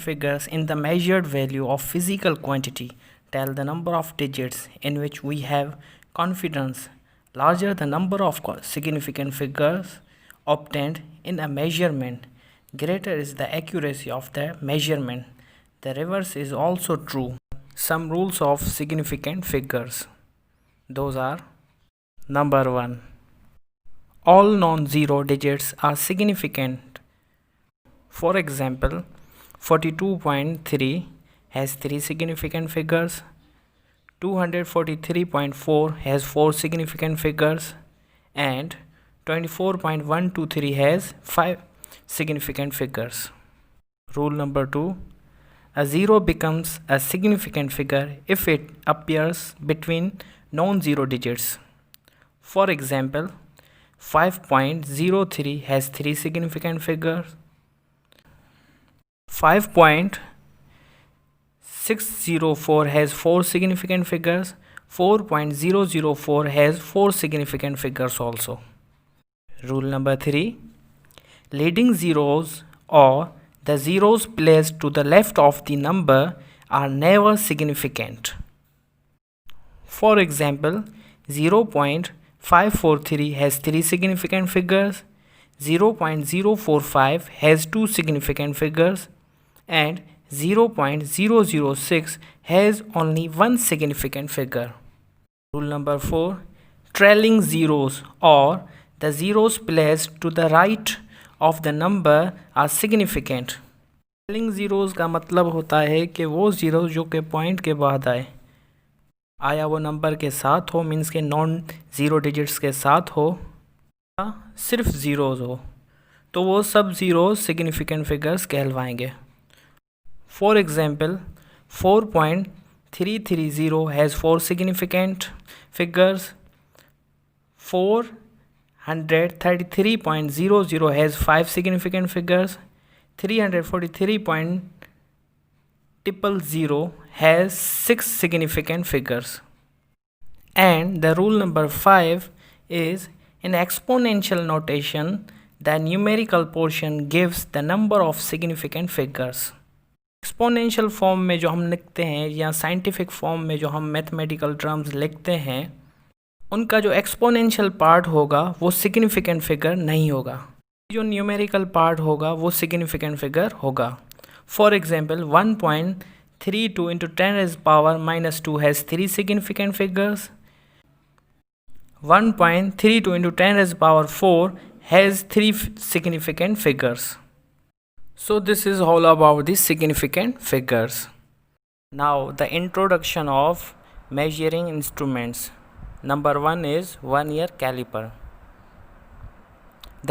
figures in the measured value of physical quantity tell the number of digits in which we have confidence. Larger the number of significant figures obtained in a measurement, greater is the accuracy of the measurement. The reverse is also true. Some rules of significant figures. Those are: number 1. All non-zero digits are significant. For example, 42.3 has 3 significant figures, 243.4 has 4 significant figures, and 24.123 has 5 significant figures. Rule number 2. A zero becomes a significant figure if it appears between non-zero digits. For example, 5.03 has 3 significant figures, 5.604 has 4 significant figures, 4.004 has 4 significant figures also. Rule number 3. Leading zeros or the zeros placed to the left of the number are never significant. For example, 0.543 has 3 significant figures, 0.045 has 2 significant figures, and 0.006 has only 1 significant figure. Rule number 4. Trailing zeros or the zeros placed to the right of the number are significant. Trailing zeros का मतलब होता है कि वो zero जो के point के बाद आया वो नंबर के साथ हो, मीन्स के नॉन ज़ीरो डिजिट्स के साथ हो, सिर्फ ज़ीरोज़ हो, तो वो सब ज़ीरोज़ सिग्निफिकेंट फिगर्स कहलवाएंगे. For example 4.330 has 4 significant figures, 433.00 has 5 significant figures, 343.000 has 6 significant figures. And the rule number 5 is, in exponential notation, the numerical portion gives the number of significant figures. Exponential form में जो हम लिखते हैं या scientific form में जो हम mathematical terms लिखते हैं, उनका जो एक्सपोनेंशियल पार्ट होगा वो सिग्निफिकेंट फिगर नहीं होगा, जो न्यूमेरिकल पार्ट होगा वो सिग्निफिकेंट फिगर होगा. For example 1.32 into 10 raised power minus 2 has 3 significant figures, 1.32 into 10 raised power 4 has 3 significant figures. So this is all about the significant figures. Now the introduction of measuring instruments. Number 1 is vernier caliper.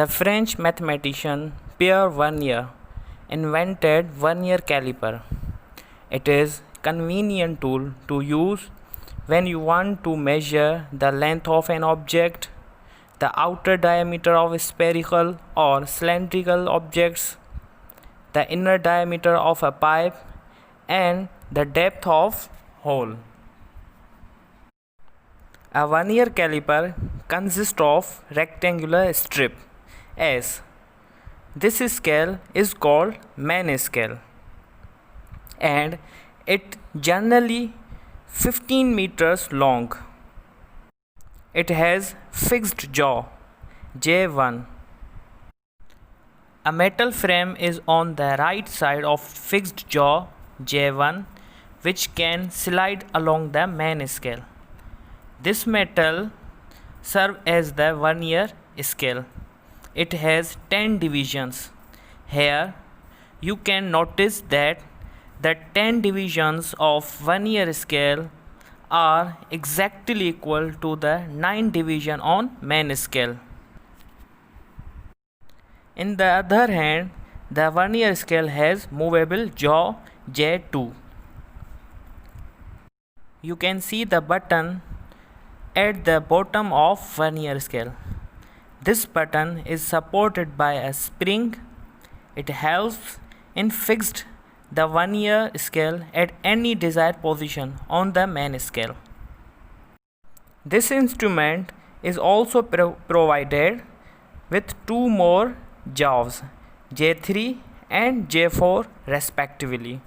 The French mathematician Pierre Vernier invented vernier caliper. It is a convenient tool to use when you want to measure the length of an object, the outer diameter of spherical or cylindrical objects, the inner diameter of a pipe, and the depth of hole. A vernier caliper consists of rectangular strip S. This scale is called main scale, and it generally 15 meters long. It has fixed jaw J1. A metal frame is on the right side of fixed jaw J1, which can slide along the main scale. This metal serves as the vernier scale. It has 10 divisions. Here you can notice that the 10 divisions of vernier scale are exactly equal to the 9 division on main scale. In the other hand, the vernier scale has movable jaw J2. You can see the button at the bottom of vernier scale. This button is supported by a spring. It helps in fixed the vernier scale at any desired position on the main scale. This instrument is also provided with 2 more jaws J3 and J4 respectively.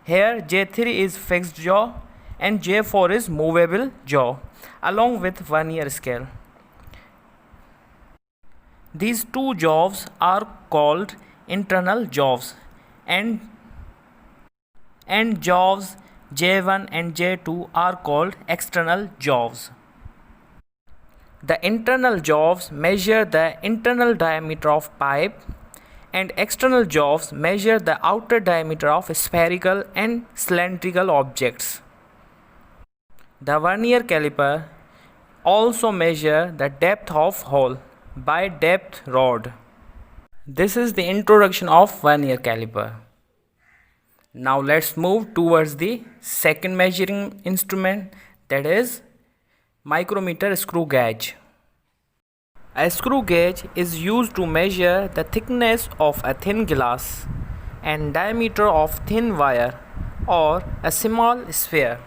Here J3 is fixed jaw and J4 is movable jaw along with vernier scale. These two jaws are called internal jaws and jaws J1 and J2 are called external jaws. The internal jaws measure the internal diameter of pipe and external jaws measure the outer diameter of spherical and cylindrical objects. The vernier caliper also measure the depth of hole by depth rod. This is the introduction of vernier caliper. Now let's move towards the second measuring instrument, that is micrometer screw gauge. A screw gauge is used to measure the thickness of a thin glass and diameter of thin wire or a small sphere.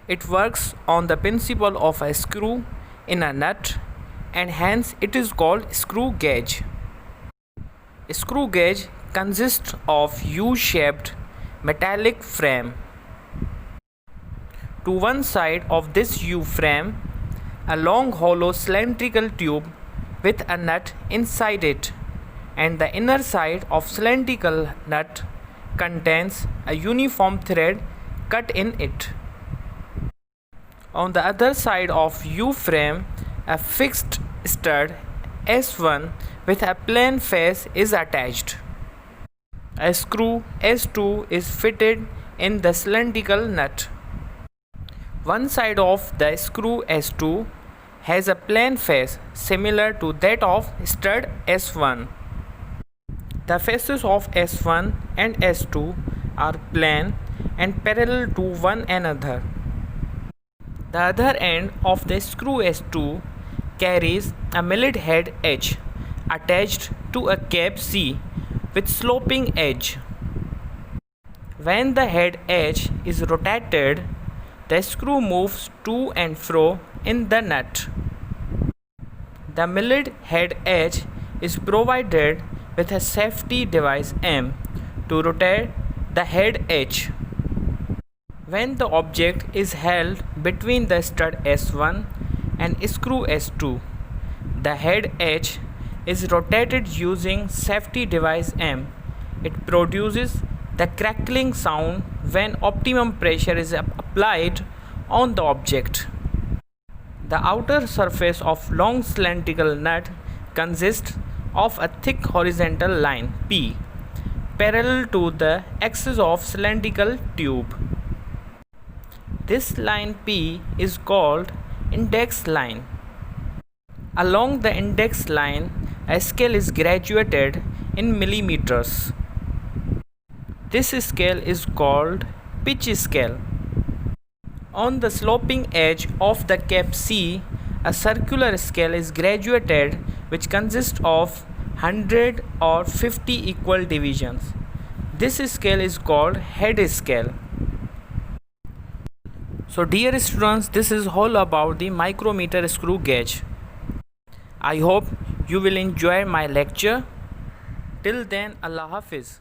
It works on the principle of a screw in a nut and hence it is called screw gauge. A screw gauge consists of U-shaped metallic frame. To one side of this U-frame, a long hollow cylindrical tube with a nut inside it, and the inner side of cylindrical nut contains a uniform thread cut in it. On the other side of U-frame, a fixed stud S1 with a plain face is attached. A screw S2 is fitted in the cylindrical nut. One side of the screw S2 has a plain face similar to that of stud S1. The faces of S1 and S2 are plain and parallel to one another. The other end of the screw S2 carries a millet head H attached to a cap C with sloping edge. When the head H is rotated, the screw moves to and fro in the nut. The millet head H is provided with a safety device M to rotate the head H. When the object is held between the stud S1 and screw S2, the head H is rotated using safety device M. It produces the crackling sound when optimum pressure is applied on the object. The outer surface of long cylindrical nut consists of a thick horizontal line P parallel to the axis of cylindrical tube. This line P is called index line. Along the index line, a scale is graduated in millimeters. This scale is called pitch scale. On the sloping edge of the cap C, a circular scale is graduated which consists of 100 or 50 equal divisions. This scale is called head scale. So dear students, this is all about the micrometer screw gauge. I hope you will enjoy my lecture. Till then, Allah Hafiz.